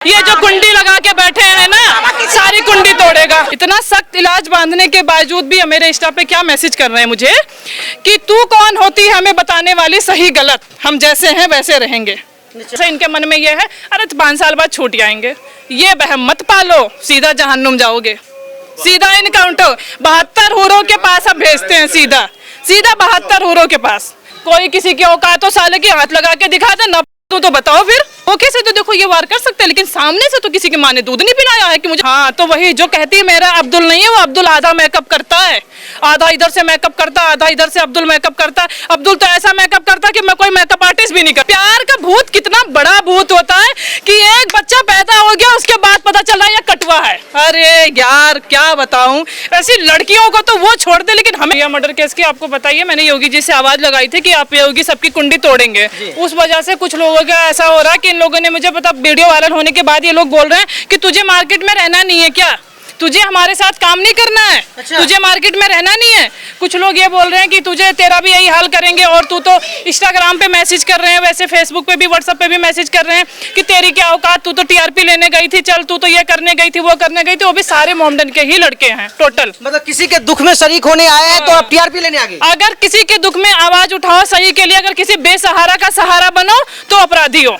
ये जो कुंडी लगा के बैठे हैं ना, सारी कुंडी तोड़ेगा। इतना सख्त इलाज बांधने के बावजूद भी मेरे इंस्टा पे क्या मैसेज कर रहे हैं मुझे कि तू कौन होती है हमें बताने वाली, सही गलत हम जैसे हैं वैसे रहेंगे। जैसे इनके मन में ये है, अरे 5 साल बाद छूट जाएंगे। ये बहम मत पालो, सीधा जहन्नुम जाओगे, सीधा इनकाउंटर। 72 हूरों के पास हम भेजते हैं, सीधा 72 हूरों के पास। कोई किसी की औकात तो साले के हाथ लगा के दिखा दे ना, तो बताओ फिर। ओके से तो देखो ये वार कर सकते हैं, लेकिन सामने से तो किसी की माँ ने दूध नहीं पिलाया है कि मुझे। हाँ, तो वही जो कहती है मेरा अब्दुल नहीं है, वो अब्दुल आधा मेकअप करता है, आधा इधर से मेकअप करता है, आधा इधर से अब्दुल मेकअप करता है। अब्दुल तो ऐसा मेकअप करता है कि मैं कोई मेकअप आर्टिस्ट भी नहीं कर। प्यार का भूत कितना बड़ा भूत होता है कि एक बच्चा पैदा हो गया उसके बाद पता चला ये कटवा है। अरे यार क्या बताऊं, ऐसी लड़कियों को तो वो छोड़ दे, लेकिन हमें मर्डर केस की आपको बताइए, मैंने योगी जी से आवाज लगाई थी कि आप योगी सबकी कुंडी तोड़ेंगे। उस वजह से कुछ लोगों का ऐसा हो रहा है कि इन लोगों ने मुझे पता, वीडियो वायरल होने के बाद ये लोग बोल रहे हैं कि तुझे मार्केट में रहना नहीं है क्या, तुझे हमारे साथ काम नहीं करना है। अच्छा। तुझे मार्केट में रहना नहीं है। कुछ लोग ये बोल रहे हैं कि तुझे, तेरा भी यही हाल करेंगे, और तू तो इंस्टाग्राम पे मैसेज कर रहे हैं, वैसे फेसबुक पे भी व्हाट्सएप पे भी मैसेज कर रहे हैं कि तेरी क्या औकात, तू तो टीआरपी लेने गई थी, चल तू तो ये करने गई थी, वो करने गई थी। वो भी सारे मोमडन के ही लड़के हैं टोटल। मतलब किसी के दुख में शरीक होने आए हैं तो आप टीआरपी लेने आ गए। अगर किसी के दुख में आवाज उठाओ सही के लिए, अगर किसी बेसहारा का सहारा बनो तो अपराधी हो।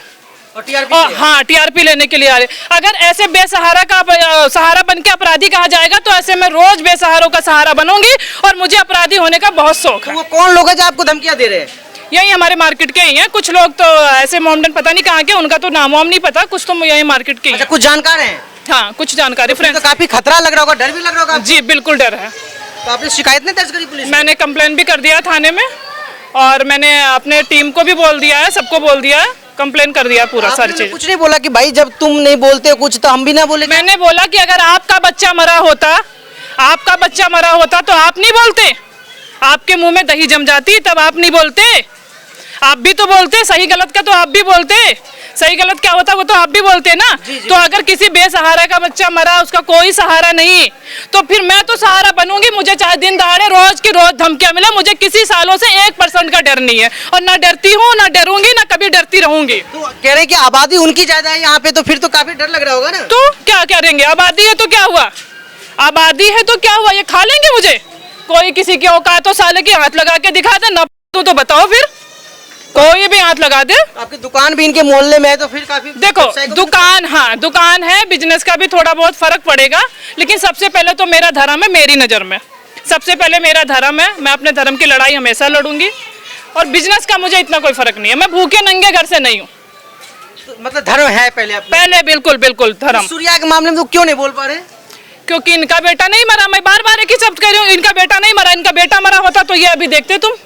हाँ, टीआरपी लेने के लिए आ रहे। अगर ऐसे बेसहारा का सहारा बन के अपराधी कहा जाएगा तो ऐसे मैं रोज बेसहारों का सहारा बनूंगी, और मुझे अपराधी होने का बहुत शौक है। वो कौन लोग हैं जो आपको धमकियां दे रहे हैं? यही हमारे मार्केट के ही हैं। कुछ लोग तो ऐसे मोमडन पता नहीं कहाँ के, उनका तो नाम वाम नहीं पता, कुछ तो यही मार्केट के। अच्छा, कुछ जानकार हैं? हाँ, कुछ जानकारी। तो काफी खतरा लग रहा होगा, डर भी लग रहा होगा? जी बिल्कुल डर है। तो आपने शिकायत नहीं दर्ज करी पुलिस? मैंने कंप्लेन भी कर दिया थाने में, और मैंने अपने टीम को भी बोल दिया है, सबको बोल दिया है, कंप्लेन कर दिया पूरा सारी चीज। कुछ नहीं बोला कि भाई जब तुम नहीं बोलते कुछ तो हम भी ना बोले? मैंने बोला कि अगर आपका बच्चा मरा होता, आपका बच्चा मरा होता तो आप नहीं बोलते, आपके मुंह में दही जम जाती तब आप नहीं बोलते। आप भी तो बोलते, सही गलत का तो आप भी बोलते, सही गलत क्या होता वो तो आप भी बोलते ना। तो अगर किसी बेसहारा का बच्चा मरा, उसका कोई सहारा नहीं, तो फिर मैं तो सहारा बनूंगी। मुझे चाहे दिन दहाड़े रोज की रोज धमकियां मिले, मुझे किसी सालों से 1% का डर नहीं है, और ना डरती हूँ, ना डरूंगी, ना कभी डरती रहूंगी। तो कह रहे हैं कि आबादी उनकी ज्यादा है यहाँ पे, तो फिर तो काफी डर लग रहा होगा ना? तो क्या करेंगे, आबादी है तो क्या हुआ, आबादी है तो क्या हुआ, ये खा लेंगे मुझे। कोई किसी की औकात तो साले के हाथ लगा के दिखा दे ना, तो बताओ फिर, कोई भी हाथ लगा दे। आपकी दुकान भी इनके मोहल्ले में है तो फिर काफी देखो दुकान, हाँ दुकान है, बिजनेस का भी थोड़ा बहुत फर्क पड़ेगा, लेकिन सबसे पहले तो मेरा धर्म है। मेरी नजर में सबसे पहले मेरा धर्म है, मैं अपने धर्म की लड़ाई हमेशा लड़ूंगी, और बिजनेस का मुझे इतना कोई फर्क नहीं है। मैं भूखे नंगे घर से नहीं हूँ। तो मतलब धर्म है पहले? पहले बिल्कुल बिल्कुल धर्म। सूर्या के मामले में तो क्यों नहीं बोल पा रहे? क्योंकि इनका बेटा नहीं मरा। मैं बार बार एक ही शब्द कह रही हूँ, इनका बेटा नहीं मरा। इनका बेटा मरा होता तो ये अभी देखते, तुम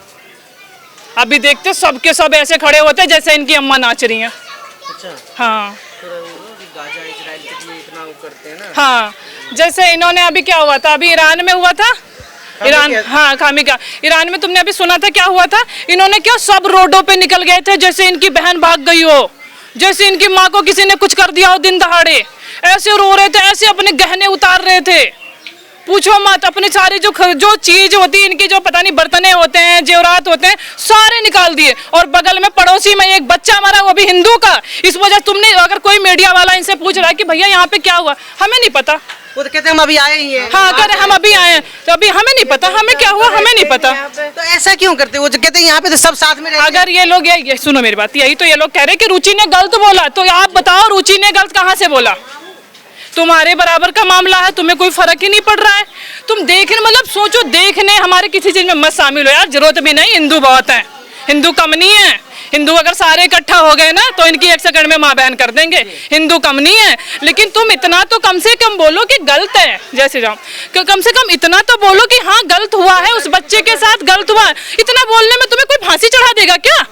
अभी देखते सबके सब ऐसे खड़े होते जैसे इनकी अम्मा नाच रही हैं। अच्छा। हाँ, गाजा इजराइल के लिए इतना वो करते हैं ना। हाँ, जैसे इन्होंने अभी क्या हुआ था, अभी ईरान में हुआ था, ईरान, हाँ खामी का ईरान में तुमने अभी सुना था क्या हुआ था? इन्होंने क्या सब रोडों पे निकल गए थे जैसे इनकी बहन भाग गई हो, जैसे इनकी माँ को किसी ने कुछ कर दिया हो। दिन दहाड़े ऐसे रो रहे थे, ऐसे अपने गहने उतार रहे थे, पूछो मत। अपनी सारी जो चीज होती है इनकी, जो पता नहीं बर्तने होते हैं, जेवरात होते हैं, सारे निकाल दिए। और बगल में पड़ोसी में एक बच्चा मरा, वो भी हिंदू का। इस वजह तुमने, अगर कोई मीडिया वाला इनसे पूछ रहा है कि भैया यहाँ पे क्या हुआ, हमें नहीं पता। वो तो कहते हैं हम अभी आए ही हैं। हाँ, अगर हम अभी आए हैं तो अभी हमें नहीं पता, हमें क्या हुआ हमें नहीं पता। तो ऐसा क्यों करते? वो जो कहते हैं यहाँ पे तो सब साथ में रहते हैं। अगर ये लोग, ये सुनो मेरी बात, यही तो ये लोग कह रहे हैं कि रुचि ने गलत बोला, तो आप बताओ रुचि ने गलत कहाँ से बोला? तुम्हारे बराबर का मामला है, तुम्हें कोई फर्क ही नहीं पड़ रहा है। तुम देखने, मतलब सोचो, देखने हमारे किसी चीज में मत शामिल हो यार, जरूरत भी नहीं। हिंदू बहुत है, हिंदू कम नहीं है। हिंदू अगर सारे इकट्ठा हो गए ना तो इनकी 1 सेकंड में माँ बहन कर देंगे। हिंदू कम नहीं है, लेकिन तुम इतना तो कम से कम बोलो कि गलत है। जय श्री राम, कम से कम इतना तो बोलो कि हाँ गलत हुआ है, उस बच्चे के साथ गलत हुआ है। इतना बोलने में तुम्हें कोई फांसी चढ़ा देगा क्या?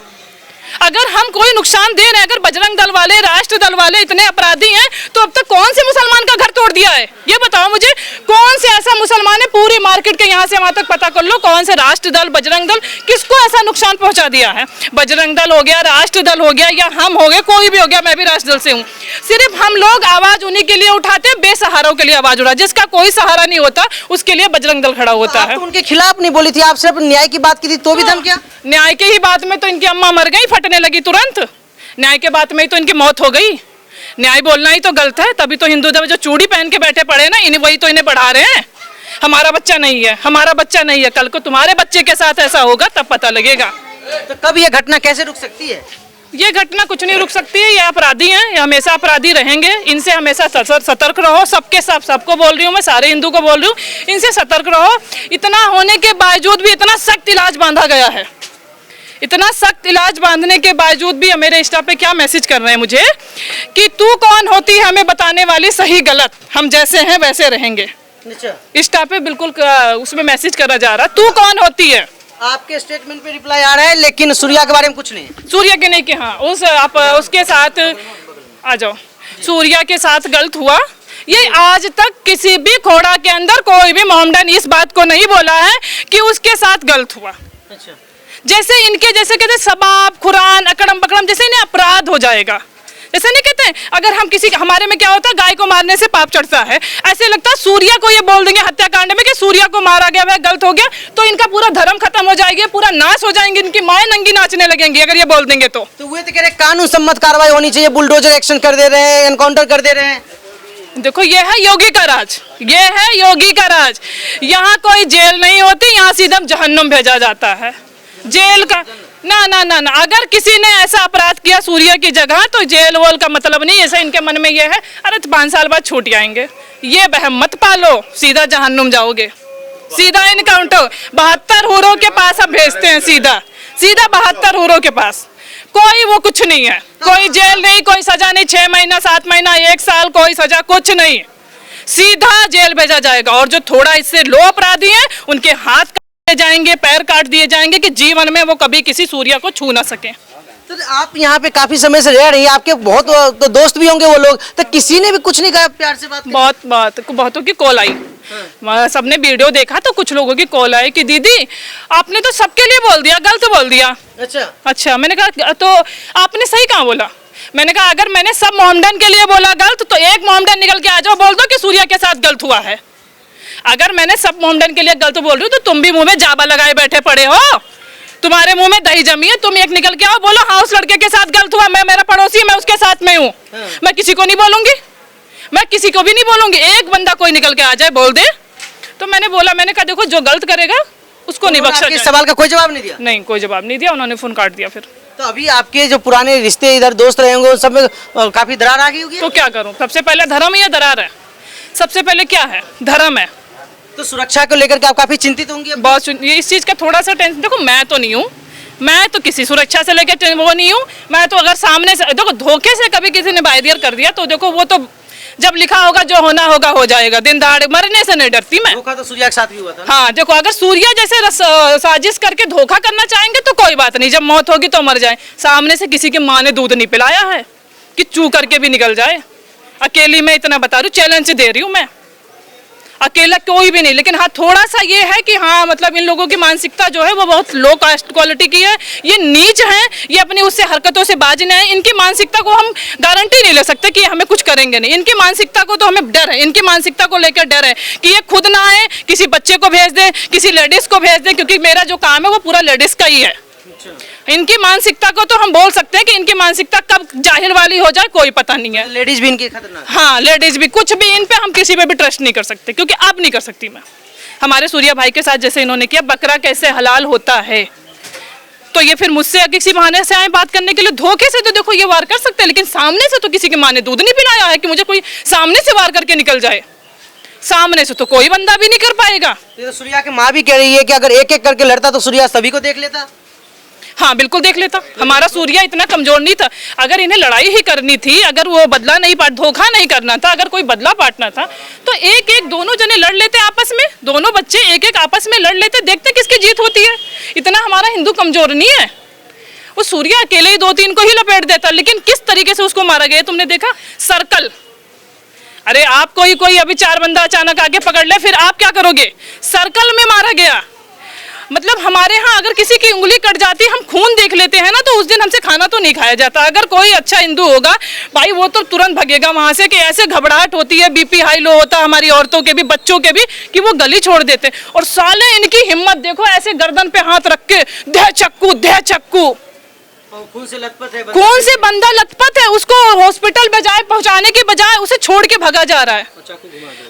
अगर हम कोई नुकसान दे रहे हैं, अगर बजरंग दल वाले, राष्ट्र दल वाले इतने अपराधी हैं, तो अब तक कौन से मुसलमान का घर तोड़ दिया है? ये बताओ मुझे, कौन से ऐसा मुसलमान है? पूरी मार्केट के यहाँ से वहां तक पता कर लो, कौन से राष्ट्र दल, बजरंग दल, किसको ऐसा नुकसान पहुंचा दिया है? बजरंग दल हो गया, राष्ट्र दल हो गया, या हम हो गए, कोई भी हो गया, मैं भी राष्ट्र दल से हूँ। सिर्फ हम लोग आवाज उन्हीं के लिए उठाते हैं, बेसहारों के लिए आवाज उठा। जिसका कोई सहारा नहीं होता उसके लिए बजरंग दल खड़ा होता है। उनके खिलाफ नहीं बोली थी, आप सिर्फ न्याय की बात की थी, तो भी धमकियां? न्याय की ही बात में तो इनकी अम्मा मर गई, फटने लगी तुरंत। न्याय के बात में ही तो इनकी मौत हो गई। न्याय बोलना ही तो गलत है, तभी तो हिंदू धर्म जो चूड़ी पहन के बैठे पड़े हैं ना, इन्हें वही तो इन्हें बढ़ा रहे हैं। हमारा बच्चा नहीं है, हमारा बच्चा नहीं है, कल को तुम्हारे बच्चे के साथ ऐसा होगा तब पता लगेगा। तो कब ये घटना कैसे रुक सकती है? ये घटना कुछ नहीं रुक सकती है, ये अपराधी हैं, ये हमेशा अपराधी रहेंगे, इनसे हमेशा सतर्क रहो। सबके साथ सबको बोल रही हूँ मैं, सारे हिंदू को बोल रही हूँ, इनसे सतर्क रहो। इतना होने के बावजूद भी इतना सख्त इलाज बांधा गया है, इतना सख्त इलाज बांधने के बावजूद भी मेरे इंस्टा पे क्या मैसेज कर रहे हैं मुझे कि तू कौन होती है हमें बताने वाली, सही गलत हम जैसे हैं वैसे रहेंगे। इंस्टा पे बिल्कुल उसमें मैसेज करा जा रहा, तू कौन होती है। आपके स्टेटमेंट पे रिप्लाई आ रहा है, लेकिन सूर्या के बारे में कुछ नहीं। सूर्या के नहीं कि हाँ आप उसके साथ आ जाओ, सूर्या के साथ गलत हुआ। ये आज तक किसी भी खोड़ा के अंदर कोई भी मोहम्मदन इस बात को नहीं बोला है कि उसके साथ गलत हुआ। अच्छा। जैसे इनके जैसे कहते सबाब खुरान अकड़म बकड़म, जैसे इन्हें अपराध हो जाएगा। जैसे नहीं कहते हैं अगर हम किसी, हमारे में क्या होता है गाय को मारने से पाप चढ़ता है, ऐसे लगता है सूर्या को ये बोल देंगे हत्याकांड में कि सूर्या को मारा गया, वह गलत हो गया, तो इनका पूरा धर्म खत्म हो जाएगी, पूरा नाश हो जाएंगे, इनकी माएं नंगी नाचने लगेंगी अगर ये बोल देंगे तो वे तो कह रहे कानून सम्मत कार्रवाई होनी चाहिए, बुलडोजर एक्शन कर दे रहे हैं, एनकाउंटर कर दे रहे हैं। देखो ये है योगी का राज, ये है योगी का राज। यहाँ कोई जेल नहीं होती, यहाँ सीधा जहन्नुम भेजा जाता है। जेल का ना ना ना ना, अगर किसी ने ऐसा अपराध किया सूर्य की जगह तो जेल वोल का मतलब नहीं। ऐसा इनके मन में ये है अरे 5 साल बाद छूट जाएंगे, ये बहम मत पालो, सीधा जहन्नुम जाओगे, सीधा इनकाउंटर। 72 हूरों के पास हम भेजते हैं, सीधा सीधा 72 हूरों के पास। कोई वो कुछ नहीं है, कोई जेल नहीं, कोई सजा नहीं, 6 महीना 7 महीना 1 साल कोई सजा कुछ नहीं, सीधा जेल भेजा जाएगा। और जो थोड़ा इससे लो अपराधी हैं उनके हाथ जाएंगे, पैर काट दिए जाएंगे कि जीवन में वो कभी किसी सूर्या को छू ना सके। तो आप यहाँ पे काफी समय से रह रही हैं, आपके बहुत तो दोस्त भी होंगे वो लोग, तो किसी ने भी कुछ नहीं कहा, प्यार से बात बहुतों की कॉल आई। सबने वीडियो देखा तो कुछ लोगों की कॉल आई कि दीदी आपने तो सबके लिए बोल दिया, गलत बोल दिया। अच्छा मैंने कहा तो आपने सही कहाँ बोला। मैंने कहा अगर मैंने सब मोहम्मदन के लिए बोला गलत तो एक मोहम्मदन निकल के आ जाओ, बोल दो कि सूर्या के साथ गलत हुआ है। अगर मैंने सब मोहम्मदन के लिए गलत बोल रही हूँ तो तुम भी मुंह में जाबा लगाए बैठे पड़े हो, तुम्हारे मुंह में दही जमी है, तुम एक निकल के आओ बोलो हाँ उस लड़के के साथ गलत हुआ, मैं मेरा पड़ोसी मैं उसके साथ में हूँ। मैं किसी को नहीं बोलूंगी, मैं किसी को भी नहीं बोलूंगी, एक बंदा कोई निकल के आ जाए बोल दे। तो मैंने बोला, मैंने कहा देखो जो गलत करेगा उसको नहीं बख्शा जाएगा। सवाल का कोई जवाब नहीं दिया? नहीं कोई जवाब नहीं दिया, उन्होंने फोन काट दिया। फिर तो अभी आपके जो पुराने रिश्ते इधर दोस्त रहे होंगे सब में काफी दरार आ गई होगी। तो क्या करूँ, सबसे पहले धर्म ही दरार है, सबसे पहले क्या है धर्म है। तो सुरक्षा को लेकर के आप काफी चिंतित होंगे? बहुत, इस चीज का थोड़ा सा टेंशन। देखो मैं तो नहीं हूँ, मैं तो किसी सुरक्षा से लेकर वो नहीं हूँ। मैं तो अगर सामने से देखो धोखे से कभी किसी ने बाइदियर कर दिया तो देखो वो तो जब लिखा होगा जो होना होगा हो जाएगा, दिन दहाड़े मरने से नहीं डरती मैं। धोखा तो सूर्या के साथ भी हुआ था। हाँ देखो अगर सूर्या जैसे साजिश करके धोखा करना चाहेंगे तो कोई बात नहीं, जब मौत होगी तो मर जाए। सामने से किसी की माँ ने दूध नहीं पिलाया है कि चू करके भी निकल जाए। अकेली मैं इतना बता रही हूँ, चैलेंज दे रही हूँ मैं, अकेला कोई भी नहीं। लेकिन हाँ थोड़ा सा ये है कि हाँ मतलब इन लोगों की मानसिकता जो है वो बहुत लो कास्ट क्वालिटी की है, ये नीच हैं, ये अपनी उससे हरकतों से बाज नहीं है। इनकी मानसिकता को हम गारंटी नहीं ले सकते कि हमें कुछ करेंगे नहीं, इनकी मानसिकता को तो हमें डर है, इनकी मानसिकता को लेकर डर है कि ये खुद ना आए, किसी बच्चे को भेज दे, किसी लेडीज को भेज दे, क्योंकि मेरा जो काम है वो पूरा लेडीज का ही है। इनकी मानसिकता को तो हम बोल सकते हैं कि इनकी मानसिकता कब जाहिर वाली हो जाए कोई पता नहीं है। लेडीज भी इनकी खतरनाक। हाँ लेडीज भी, कुछ भी इन पे हम किसी पे भी ट्रस्ट नहीं कर सकते, क्योंकि अब नहीं कर सकती मैं। हमारे सूर्या भाई के साथ जैसे इन्होंने किया, बकरा कैसे हलाल होता है, तो ये फिर मुझसे किसी बहाने से आए बात करने के लिए। धोखे से तो देखो ये वार कर सकते हैं, लेकिन सामने से तो किसी की माँ ने दूध नहीं पिलाया है कि मुझे कोई सामने से वार करके निकल जाए। सामने से तो कोई बंदा भी नहीं कर पाएगा। तो सूर्या की माँ भी कह रही है कि अगर एक एक करके लड़ता तो सूर्या सभी को देख लेता। हाँ बिल्कुल देख लेता, हमारा सूर्या इतना कमजोर नहीं था। अगर इन्हें लड़ाई ही करनी थी, अगर वो बदला नहीं धोखा नहीं करना था, अगर कोई बदला पाटना था तो एक एक दोनों जने लड़ लेते आपस में, दोनों बच्चे एक एक आपस में लड़ लेते, देखते किसकी जीत होती है। इतना हमारा हिंदू कमजोर नहीं है। वो सूर्या अकेले ही 2-3 को ही लपेट देता, लेकिन किस तरीके से उसको मारा गया तुमने देखा। सर्कल, अरे आपको ही कोई अभी 4 बंदा अचानक आगे पकड़ ले, फिर आप क्या करोगे। सर्कल में मारा गया। मतलब हमारे यहाँ अगर किसी की उंगली कट जाती है हम खून देख लेते हैं ना, तो उस दिन हमसे खाना तो नहीं खाया जाता। अगर कोई अच्छा हिंदू होगा भाई वो तो तुरंत भगेगा वहां से, कि ऐसे घबराहट होती है, बीपी हाई लो होता है हमारी औरतों के भी बच्चों के भी, कि वो गली छोड़ देते। और साले इनकी हिम्मत देखो, ऐसे गर्दन पे हाथ रख के दे चक्कू और खून से लथपथ है, कौन से बंदा लथपथ है, उसको हॉस्पिटल बजाय पहुंचाने के बजाय उसे छोड़ के भागा जा रहा है।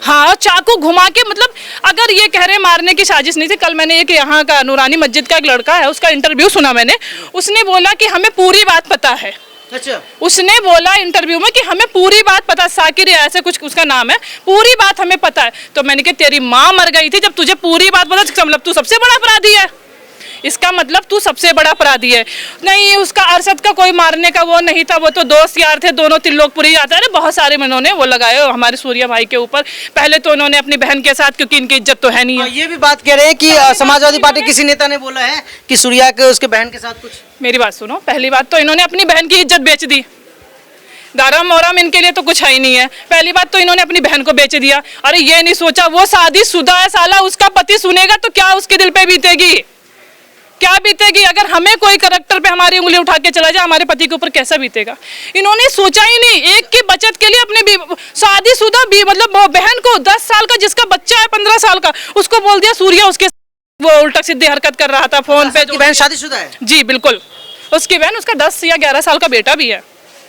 हाँ, चाकू घुमा के, मतलब अगर ये कह रहे मारने की साजिश नहीं थी। कल मैंने एक यहाँ का नूरानी मस्जिद का एक लड़का है, उसका इंटरव्यू सुना मैंने। उसने बोला कि हमें पूरी बात पता है। अच्छा, उसने बोला इंटरव्यू में कि हमें पूरी बात पता, साकिर या ऐसे कुछ उसका नाम है, पूरी बात हमें पता है। तो मैंने कहा तेरी माँ मर गई थी जब तुझे पूरी बात पता, इसका मतलब तू सबसे बड़ा अपराधी है। इसका मतलब तू सबसे बड़ा अपराधी है। नहीं, उसका अरशद का कोई मारने का वो नहीं था, वो तो दोस्त यार थे, दोनों त्रिलोकपुरी जाते हैं। बहुत सारे उन्होंने वो लगाए हमारे सूर्या भाई के ऊपर। पहले तो उन्होंने अपनी बहन के साथ, क्योंकि इनकी इज्जत तो है नहीं है। ये भी बात कह रहे हैं कि समाजवादी पार्टी किसी नेता ने बोला है कि सूर्या के उसके बहन के साथ कुछ। मेरी बात सुनो, पहली बात तो इन्होंने अपनी बहन की इज्जत बेच दी। दाराम औराम इनके लिए तो कुछ है ही नहीं है। पहली बात तो इन्होंने अपनी बहन को बेच दिया। अरे ये नहीं सोचा वो शादीशुदा है, साला उसका पति सुनेगा तो क्या उसके दिल पे बीतेगी, क्या बीतेगी। अगर हमें कोई करैक्टर पे हमारी उंगली उठा के चला जाए, हमारे पति के ऊपर कैसा बीतेगा। इन्होंने सोचा ही नहीं, एक की बचत के लिए अपने शादीशुदा मतलब बहन को 10 साल का, जिसका बच्चा है 15 साल का, उसको बोल दिया सूर्या उसके वो उल्टा सीधी हरकत कर रहा था फोन पे। की बहन शादीशुदा है? जी बिल्कुल, उसकी बहन, उसका 10 या 11 साल का बेटा भी है।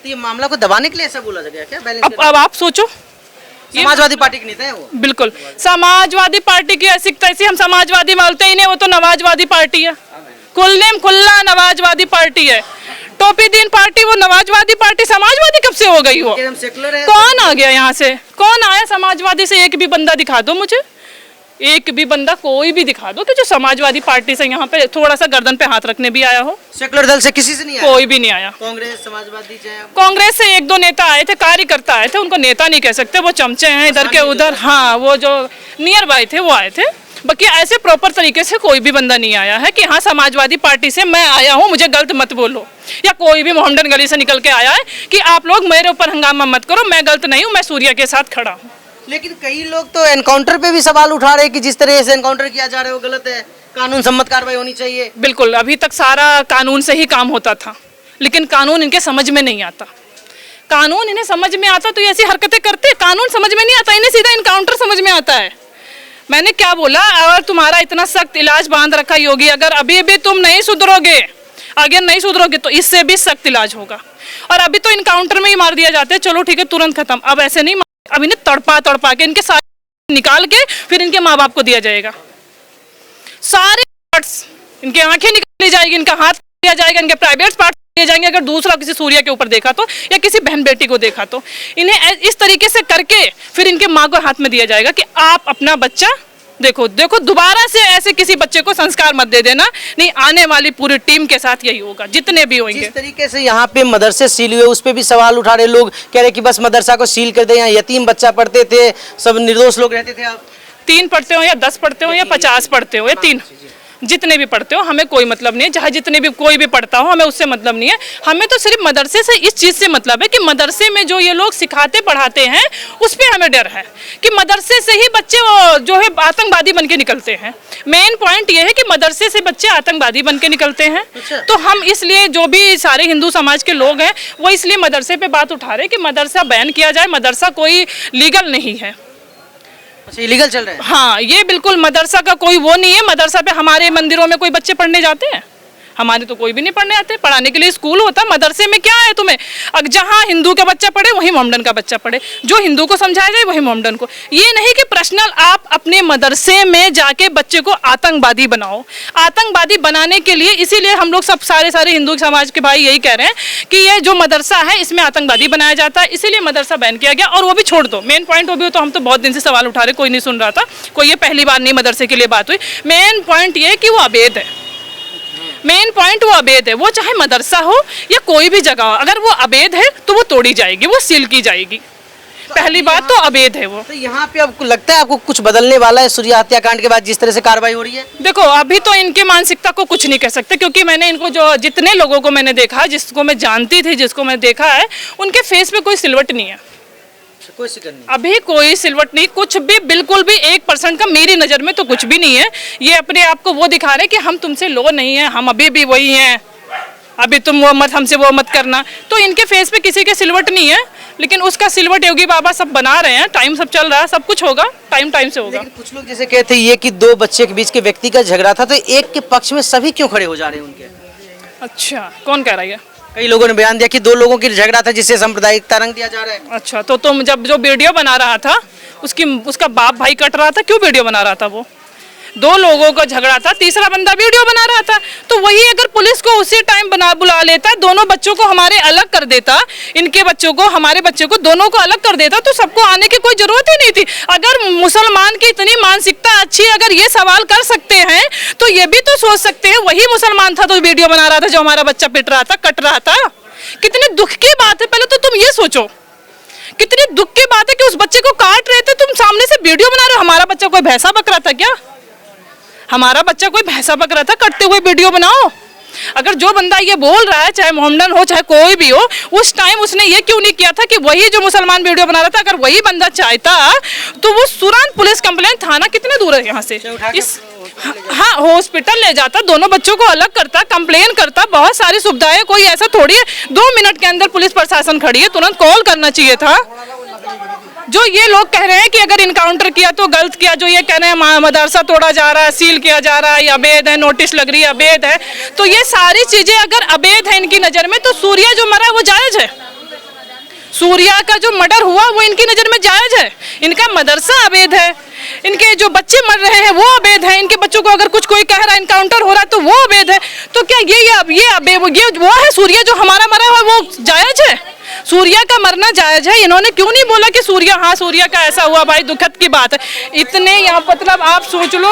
तो ये मामला को दबाने के लिए ऐसा बोला गया क्या? अब आप सोचो, समाजवादी पार्टी के नेता है वो। बिल्कुल समाजवादी पार्टी की ऐसी तैसी, हम समाजवादी बोलते ही नहीं, वो तो नवाजवादी पार्टी है। कुल्लेम खुल्ला नवाजवादी पार्टी है। टोपी दीन पार्टी वो नवाजवादी पार्टी, समाजवादी कब से हो गई वो? कौन आ गया यहाँ से, कौन आया समाजवादी से? एक भी बंदा दिखा दो मुझे, एक भी बंदा कोई भी दिखा दो कि जो समाजवादी पार्टी से यहाँ पे थोड़ा सा गर्दन पे हाथ रखने भी आया हो। सेकुलर दल से किसी से नहीं आया? कोई भी नहीं आया। कांग्रेस, समाजवादी, कांग्रेस से 1-2 नेता आए थे, कार्यकर्ता आए थे, उनको नेता नहीं कह सकते, वो चमचे हैं इधर के उधर। हाँ, वो जो नियर बाय थे वो आए थे, बाकी ऐसे प्रॉपर तरीके से कोई भी बंदा नहीं आया है कि हाँ समाजवादी पार्टी से मैं आया हूँ, मुझे गलत मत बोलो। या कोई भी मोहम्मदन गली से निकल के आया है कि आप लोग मेरे ऊपर हंगामा मत करो, मैं गलत नहीं हूँ, मैं सूर्या के साथ खड़ा हूँ। लेकिन कई लोग तो एनकाउंटर पे भी सवाल उठा रहे हैं कि जिस तरह से एनकाउंटर किया जा रहा है वो गलत है, कानून सम्मत कार्रवाई होनी चाहिए। बिल्कुल, अभी तक सारा कानून से ही काम होता था, लेकिन कानून इनके समझ में नहीं आता। कानून इन्हें समझ में आता तो ये ऐसी हरकतें करते, कानून समझ में नहीं आता, इन्हें सीधा इनकाउंटर समझ में आता है। मैंने क्या बोला, अगर तुम्हारा इतना सख्त इलाज बांध रखा योगी, अगर अभी भी तुम नहीं सुधरोगे, अगर नहीं सुधरोगे तो इससे भी सख्त इलाज होगा। और अभी तो इनकाउंटर में ही मार दिया जाता है, चलो ठीक है तुरंत खत्म। अब ऐसे नहीं, अब इन्हें तड़पा के इनके सारे निकाल के फिर इनके माँ बाप को दिया जाएगा। सारे पार्ट्स, इनकी आंखें निकाली जाएगी, इनका हाथ लिया जाएगा, इनके प्राइवेट पार्ट लिए जाएंगे। अगर दूसरा किसी सूर्या के ऊपर देखा तो, या किसी बहन बेटी को देखा तो, इन्हें इस तरीके से करके फिर इनके माँ को हाथ में दिया जाएगा कि आप अपना बच्चा देखो। देखो दोबारा से ऐसे किसी बच्चे को संस्कार मत दे देना, नहीं आने वाली पूरी टीम के साथ यही होगा, जितने भी होंगे। जिस तरीके से यहाँ पे मदरसे सील हुए उस पे भी सवाल उठा रहे लोग, कह रहे कि बस मदरसा को सील कर दे, यहाँ यतीम बच्चा पढ़ते थे, सब निर्दोष लोग रहते थे। आप 3 पढ़ते हो या 10 पढ़ते हो या 50 पढ़ते हो या 3, जितने भी पढ़ते हो हमें कोई मतलब नहीं है, चाहे जितने भी कोई भी पढ़ता हो, हमें उससे मतलब नहीं है। हमें तो सिर्फ मदरसे से इस चीज़ से मतलब है कि मदरसे में जो ये लोग सिखाते पढ़ाते हैं उस पर हमें डर है कि मदरसे से ही बच्चे जो है आतंकवादी बन के निकलते हैं। मेन पॉइंट ये है कि मदरसे से बच्चे आतंकवादी बन के निकलते हैं। तो हम इसलिए, जो भी सारे हिंदू समाज के लोग हैं वो इसलिए मदरसे पर बात उठा रहे हैं कि मदरसा बैन किया जाए। मदरसा कोई लीगल नहीं है। अच्छा, इलीगल चल रहा है? हाँ, ये बिल्कुल मदरसा का कोई वो नहीं है। मदरसा पे हमारे मंदिरों में कोई बच्चे पढ़ने जाते हैं? हमारे तो कोई भी नहीं पढ़ने आते। पढ़ाने के लिए स्कूल होता है, मदरसे में क्या है तुम्हें? अब जहाँ हिंदू का बच्चा पढ़े वहीं मोहम्मदन का बच्चा पढ़े, जो हिंदू को समझाया जाए वहीं मोहम्मदन को। ये नहीं कि पर्सनल आप अपने मदरसे में जाके बच्चे को आतंकवादी बनाओ। आतंकवादी बनाने के लिए इसीलिए हम लोग सब सारे हिंदू समाज के भाई यही कह रहे हैं कि ये जो मदरसा है इसमें आतंकवादी बनाया जाता है, इसीलिए मदरसा बैन किया गया। और वो भी छोड़ दो, मेन पॉइंट वो भी हो तो हम तो बहुत दिन से सवाल उठा रहे, कोई नहीं सुन रहा था, कोई ये पहली बार नहीं मदरसे के लिए बात हुई। मेन पॉइंट ये कि वो अवैध है। मेन पॉइंट वो अवैध है, वो चाहे मदरसा हो या कोई भी जगह हो, अगर वो अवैध है तो वो तोड़ी जाएगी, वो सील की जाएगी। पहली बात तो अवैध है वो। तो यहाँ पे आपको लगता है आपको कुछ बदलने वाला है सूर्या हत्याकांड के बाद जिस तरह से कार्रवाई हो रही है? देखो अभी तो इनके मानसिकता को कुछ नहीं कह सकते, क्योंकि मैंने इनको जो जितने लोगों को मैंने देखा, जिसको मैं जानती थी, जिसको मैं देखा है, उनके फेस पे कोई सिलवट नहीं है। कोई शिकन नहीं, अभी कोई सिलवट नहीं, कुछ भी, बिल्कुल भी 1% का मेरी नज़र में तो कुछ भी नहीं है। ये अपने आप को वो दिखा रहे कि हम तुमसे लो नहीं है, हम अभी भी वही हैं, अभी तुम वो मत, हमसे वो मत करना। तो इनके फेस पे किसी के सिलवट नहीं है, लेकिन उसका सिलवट योगी बाबा सब बना रहे हैं। टाइम सब चल रहा है, सब कुछ होगा, टाइम से होगा। लेकिन कुछ लोग जैसे कहते हैं ये कि 2 बच्चे के बीच के व्यक्ति का झगड़ा था, तो एक के पक्ष में सभी क्यों खड़े हो जा रहे हैं उनके? अच्छा, कौन कह रही है? कई लोगों ने बयान दिया कि 2 लोगों की झगड़ा था जिससे सांप्रदायिकता रंग दिया जा रहा है। अच्छा, तो तुम जब जो वीडियो बना रहा था उसका बाप भाई कट रहा था, क्यों वीडियो बना रहा था? वो 2 लोगों का झगड़ा था, तीसरा बंदा वीडियो बना रहा था। तो वही अगर पुलिस को उसी टाइम बुला लेता, दोनों बच्चों को हमारे अलग कर देता, इनके बच्चों को हमारे बच्चों को दोनों को अलग कर देता, तो सबको आने की कोई जरूरत ही नहीं थी। अगर मुसलमान की इतनी मानसिकता अच्छी, अगर ये सवाल कर सकते हैं तो ये भी तो सोच सकते हैं वही मुसलमान था तो वीडियो बना रहा था जो हमारा बच्चा पिट रहा था, कट रहा था। कितनी दुख की बात है, पहले तो तुम ये सोचो कितनी दुख की बात है कि उस बच्चे को काट रहे थे, तुम सामने से वीडियो बना रहे हो। हमारा बच्चा कोई भैंसा बक रहा था क्या? हमारा बच्चा कोई भैंसा बक रहा था? कटते हुए वीडियो बनाओ। अगर जो बंदा ये बोल रहा है, चाहे मोहम्मदन हो चाहे कोई भी हो, उस टाइम उसने ये क्यों नहीं किया था कि वही जो मुसलमान वीडियो बना रहा था, अगर वही बंदा चाहता तो वो तुरंत पुलिस कंप्लेंट, थाना कितने दूर है यहाँ से, इस हाँ हॉस्पिटल ले जाता, दोनों बच्चों को अलग करता, कंप्लेन करता, बहुत सारी सुविधाएं, कोई ऐसा थोड़ी है 2 मिनट के अंदर पुलिस प्रशासन खड़ी है, तुरंत कॉल करना चाहिए था। जो ये लोग कह रहे हैं कि अगर इनकाउंटर किया तो गलत किया, जो ये कह रहे हैं मदरसा तोड़ा जा रहा है, सील किया जा रहा है, ये अवैध है, नोटिस लग रही है, अवैध है, तो ये सारी चीजें अगर अवैध है इनकी नजर में, तो सूर्या जो मरा है वो जायज है। सूर्या का जो मर्डर हुआ वो इनकी नजर में जायज है। इनका मदरसा अवैध है, इनके जो बच्चे मर रहे हैं वो अवैध है, इनके बच्चों को अगर कुछ कोई कह रहा है इनकाउंटर हो रहा है तो वो अवैध है। तो क्या ये वो है सूर्या जो हमारा मरा हुआ वो जायज है? सूर्या का मरना जायज है? इन्होंने क्यों नहीं बोला कि सूर्या, हाँ सूर्या का ऐसा हुआ, भाई दुखद की बात है। इतने यहाँ मतलब आप सोच लो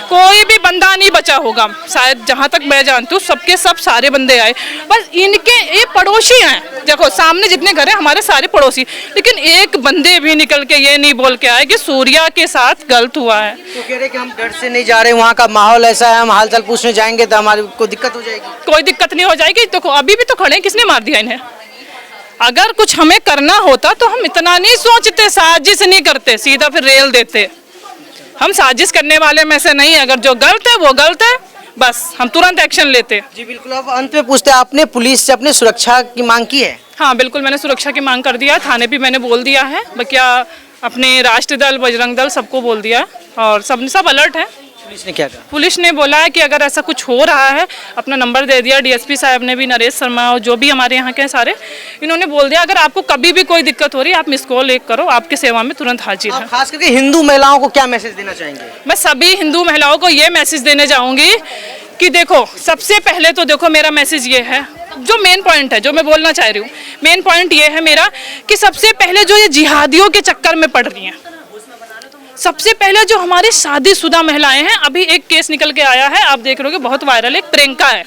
कोई भी बंदा नहीं बचा होगा शायद, जहाँ तक मैं जानती हूँ सबके सब सारे बंदे आए, बस इनके ये पड़ोसी हैं, देखो सामने जितने घर हैं हमारे सारे पड़ोसी, लेकिन एक बंदे भी निकल के ये नहीं बोल के आए कि सूर्या के साथ गलत हुआ है। तो कह रहे कि हम डर से नहीं जा रहे, वहाँ का माहौल ऐसा है, हम हालचाल पूछने जाएंगे तो हमारे को दिक्कत हो जाएगी। कोई दिक्कत नहीं हो जाएगी, देखो अभी भी तो खड़े, किसने मार दिया इन्हें? अगर कुछ हमें करना होता तो हम इतना नहीं सोचते, साजिश नहीं करते, सीधा फिर रेल देते। हम साजिश करने वाले में से नहीं, अगर जो गलत है वो गलत है, बस हम तुरंत एक्शन लेते। जी बिल्कुल। अब अंत में पूछते हैं, आपने पुलिस से अपने सुरक्षा की मांग की है? हाँ बिल्कुल, मैंने सुरक्षा की मांग कर दिया, थाने भी मैंने बोल दिया है, बकिया अपने राष्ट्रीय दल, बजरंग दल सबको बोल दिया और सब अलर्ट है। पुलिस ने क्या कहा? पुलिस ने बोला है कि अगर ऐसा कुछ हो रहा है, अपना नंबर दे दिया, डीएसपी साहब ने भी, नरेश शर्मा और जो भी हमारे यहाँ के सारे, इन्होंने बोल दिया अगर आपको कभी भी कोई दिक्कत हो रही है आप मिस कॉल एक करो, आपकी सेवा में तुरंत हाजिर है। खास करके हिंदू महिलाओं को क्या मैसेज देना चाहेंगे? मैं सभी हिंदू महिलाओं को ये मैसेज देने चाहूँगी कि देखो, सबसे पहले तो देखो मेरा मैसेज ये है, जो मेन पॉइंट है जो मैं बोलना चाह रही हूँ, मेन पॉइंट ये है मेरा कि सबसे पहले जो ये जिहादियों के चक्कर में पड़ रही हैं, सबसे पहले जो हमारी शादीशुदा महिलाएं हैं, अभी एक केस निकल के आया है, आप देख रहे हो कि बहुत वायरल है, प्रियंका है,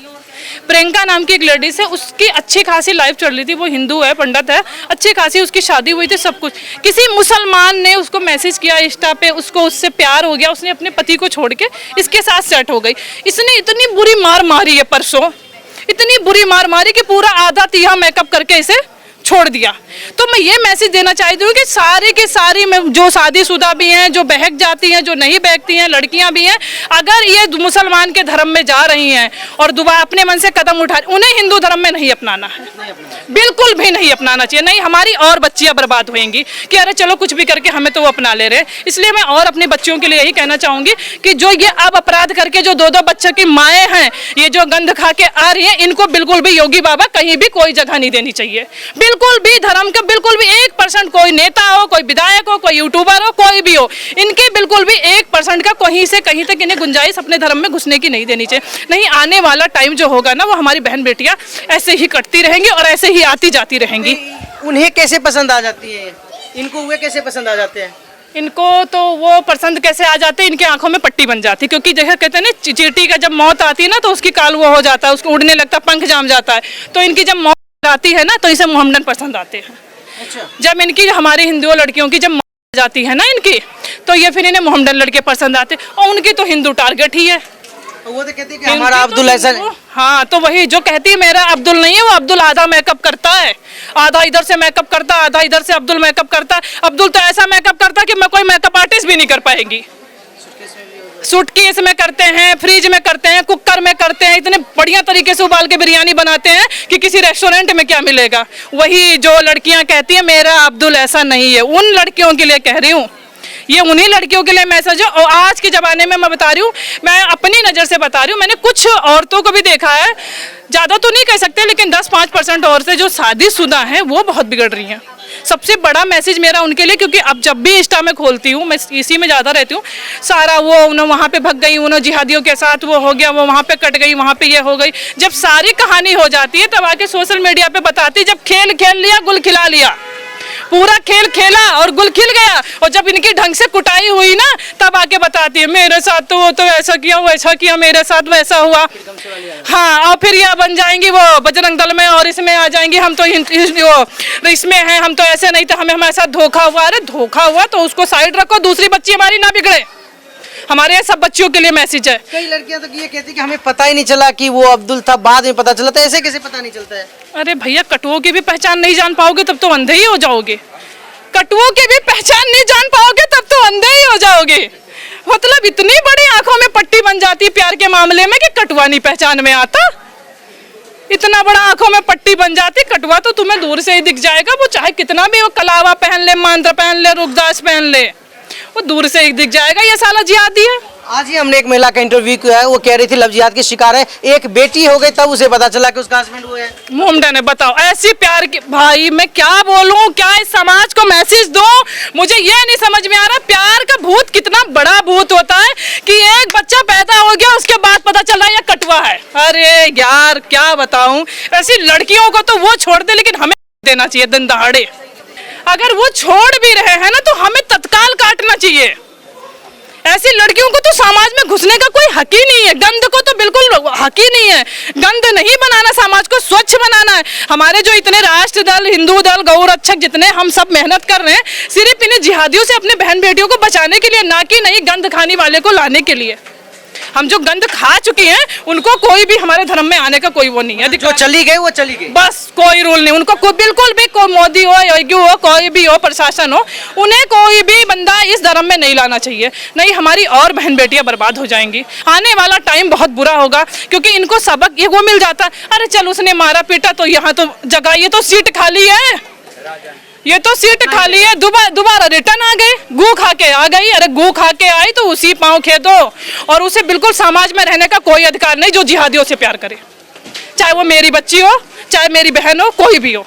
प्रियंका नाम की एक लेडीज है, उसकी अच्छी खासी लाइफ चल रही थी, वो हिंदू है, पंडित है, अच्छी खासी उसकी शादी हुई थी, सब कुछ, किसी मुसलमान ने उसको मैसेज किया इंस्टा पे, उसको उससे प्यार हो गया, उसने अपने पति को छोड़ के इसके साथ सेट हो गई। इसने इतनी बुरी मार मारी है परसों, इतनी बुरी मार मारी कि पूरा आधा तिहा मेकअप करके इसे छोड़ दिया। तो मैं ये मैसेज देना चाहती हूँ कि सारी की सारी जो शादीशुदा भी हैं, जो बहक जाती हैं, जो नहीं बहकती हैं, लड़कियां भी हैं, अगर ये मुसलमान के धर्म में जा रही हैं और दोबारा अपने मन से कदम उठा, उन्हें हिंदू धर्म में नहीं अपनाना है, बिल्कुल भी नहीं अपनाना चाहिए। नहीं, हमारी और बच्चियां बर्बाद होंगी कि अरे चलो कुछ भी करके हमें तो वो अपना ले रहे। इसलिए मैं और अपने बच्चियों के लिए यही कहना चाहूंगी कि जो ये अब अपराध करके जो 2-2 बच्चों की माएँ हैं, ये जो गंद खा के आ रही हैं, इनको बिल्कुल भी योगी बाबा कहीं भी कोई जगह नहीं देनी चाहिए। बिल्कुल भी धर्म का बिल्कुल भी 1% कोई नेता हो, कोई विधायक हो, कोई यूट्यूबर हो, कोई भी हो, इनके बिल्कुल भी 1% का कहीं से कहीं तक इन्हें गुंजाइश अपने धर्म में घुसने की नहीं देनी चाहिए। नहीं, आने वाला टाइम जो होगा ना, वो हमारी बहन बेटियां ऐसे ही कटती रहेंगी और ऐसे ही आती जाती रहेंगी। उन्हें कैसे पसंद आ जाती है, इनको वे कैसे पसंद आ जाते हैं? इनको तो वो पसंद कैसे आ जाते हैं, इनकी आंखों में पट्टी बन जाती है, क्योंकि जैसे कहते हैं ना चींटी का जब मौत आती है ना तो उसकी काल वो हो जाता है, उसको उड़ने लगता, पंख जाम जाता है, तो इनकी जब मौत आती है ना तो इसे मोहम्मदन पसंद आते हैं। अच्छा। जब इनकी हमारी हिंदू लड़कियों की जब मौत जाती है ना इनकी, तो ये फिर इन्हें मोहम्मदन लड़के पसंद आते, और उनकी तो हिंदू टारगेट ही है। वो तो कहती है कि हमारा अब्दुल ऐसा है। हाँ, तो वही जो कहती है मेरा अब्दुल नहीं है, वो अब्दुल आधा मेकअप करता है, आधा इधर से मेकअप करता है, आधा इधर से अब्दुल मेकअप करता है। अब्दुल तो ऐसा मेकअप करता है कि मैं कोई मेकअप आर्टिस्ट भी नहीं कर पाएंगी। सूटकेस में करते हैं, फ्रिज में करते हैं, कुकर में करते हैं, इतने बढ़िया तरीके से उबाल के बिरयानी बनाते हैं कि किसी रेस्टोरेंट में क्या मिलेगा। वही जो लड़कियां कहती हैं मेरा अब्दुल ऐसा नहीं है, उन लड़कियों के लिए कह रही हूँ ये उन्हीं लड़कियों के लिए मैसेज है। और आज के ज़माने में मैं बता रही हूँ, मैं अपनी नज़र से बता रही हूँ, मैंने कुछ औरतों को भी देखा है, ज़्यादा तो नहीं कह सकते लेकिन 10-5% औरतें जो शादीशुदा हैं वो बहुत बिगड़ रही हैं। सबसे बड़ा मैसेज मेरा उनके लिए, क्योंकि अब जब भी इंस्टा में खोलती हूँ, मैं इसी में ज़्यादा रहती हूँ, सारा वो उन्होंने वहाँ पे भग गई, उन्होंने जिहादियों के साथ वो हो गया, वो वहाँ पे कट गई, वहाँ पे ये हो गई। जब सारी कहानी हो जाती है तब आके सोशल मीडिया पे बताती, जब खेल खेल लिया गुल खिला लिया, पूरा खेल खेला और गुल खिल गया, और जब इनकी ढंग से कुटाई हुई ना तब आके बताती है मेरे साथ तो वो तो ऐसा किया वैसा किया, मेरे साथ वैसा हुआ। हाँ, और फिर यह बन जाएंगी वो बजरंग दल में और इसमें आ जाएंगी, हम तो इसमें हैं, हम तो ऐसे नहीं थे, हमें हमारे साथ धोखा हुआ। अरे धोखा हुआ तो उसको साइड रखो, दूसरी बच्ची हमारी ना बिगड़े। हमारे सब बच्चियों के लिए मैसेज है। कई लड़कियां तो ये कहती कि हमें पता ही नहीं चला कि वो अब्दुल था, बाद में पता चला। तो ऐसे कैसे पता नहीं चलता है? अरे भैया, कटुओं की भी पहचान नहीं जान पाओगे तब तो अंधे ही हो जाओगे। कटुओं की भी पहचान नहीं जान पाओगे तब तो अंधे ही हो जाओगे। मतलब इतनी बड़ी आंखों में पट्टी बन जाती प्यार के मामले में कि कटुआ नहीं पहचान में आता। इतना बड़ा आंखों में पट्टी बन जाती, कटुआ तो तुम्हें दूर से ही दिख जाएगा, वो चाहे कितना भी वो कलावा पहन ले, मंत्र पहन ले, रुखदास पहन ले, वो दूर से ही दिख जाएगा, ये साला जिहादी है। आज ही हमने एक महिला का इंटरव्यू किया है, वो कह रही थी लव जिहाद की शिकार है, एक बेटी हो गई तब उसे पता चला कि उसका हस्बैंड वो है। मोमडा ने बताओ ऐसी प्यार की, भाई मैं क्या बोलूं, क्या इस समाज को मैसेज दूं, मुझे ये नहीं समझ में आ रहा। प्यार का भूत कितना बड़ा भूत होता है कि एक बच्चा पैदा हो गया उसके बाद पता चल रहा है ये कटुआ है। अरे यार क्या बताऊं, ऐसी लड़कियों को तो वो छोड़ दे, लेकिन हमें देना चाहिए दिन दहाड़े। अगर वो छोड़ भी रहे हैं ना तो हमें तत्काल काटना चाहिए। ऐसी लड़कियों को तो समाज में घुसने का कोई हक ही नहीं है, गंद को तो बिल्कुल हक ही नहीं है। गंद नहीं बनाना, समाज को स्वच्छ बनाना है। हमारे जो इतने राष्ट्र दल, हिंदू दल, गौ रक्षक जितने हम सब मेहनत कर रहे हैं, सिर्फ इन्हें जिहादियों से अपने बहन बेटियों को बचाने के लिए, ना कि नहीं गंद खाने वाले को लाने के लिए। हम जो गंद खा चुके हैं उनको कोई भी हमारे धर्म में आने का कोई वो नहीं है। जो चली गई वो चली गई, बस कोई रूल नहीं उनको, कोई बिल्कुल भी, कोई मोदी हो, योगी हो, कोई भी हो, प्रशासन हो, उन्हें कोई भी बंदा इस धर्म में नहीं लाना चाहिए। नहीं, हमारी और बहन बेटियां बर्बाद हो जाएंगी। आने वाला टाइम बहुत बुरा होगा, क्योंकि इनको सबक ये वो मिल जाता, अरे चल उसने मारा पीटा तो यहाँ तो जगह, ये तो सीट खाली है, ये तो सीट खाली है, दोबारा रिटर्न आ गए, गू खा के आ गई। अरे गू खा के आई तो उसी पाँव खेदो, और उसे बिल्कुल समाज में रहने का कोई अधिकार नहीं जो जिहादियों से प्यार करे, चाहे वो मेरी बच्ची हो, चाहे मेरी बहन हो, कोई भी हो।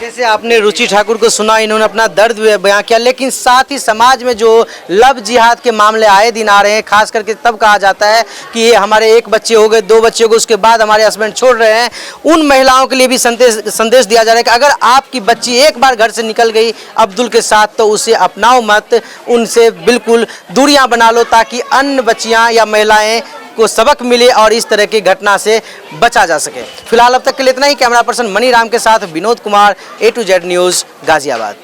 जैसे आपने रुचि ठाकुर को सुना, इन्होंने अपना दर्द बयां किया, लेकिन साथ ही समाज में जो लव जिहाद के मामले आए दिन आ रहे हैं, खास करके तब कहा जाता है कि ये हमारे एक बच्चे हो गए, 2 बच्चे हो गए, उसके बाद हमारे हस्बैंड छोड़ रहे हैं। उन महिलाओं के लिए भी संदेश दिया जा रहा है कि अगर आपकी बच्ची एक बार घर से निकल गई अब्दुल के साथ तो उसे अपनाओ मत, उनसे बिल्कुल दूरियां बना लो, ताकि अन्य बच्चियां या महिलाएं को सबक मिले और इस तरह की घटना से बचा जा सके। फिलहाल अब तक के लिए इतना ही। कैमरा पर्सन मनी राम के साथ Vinod Kumar, A to Z news, Ghaziabad.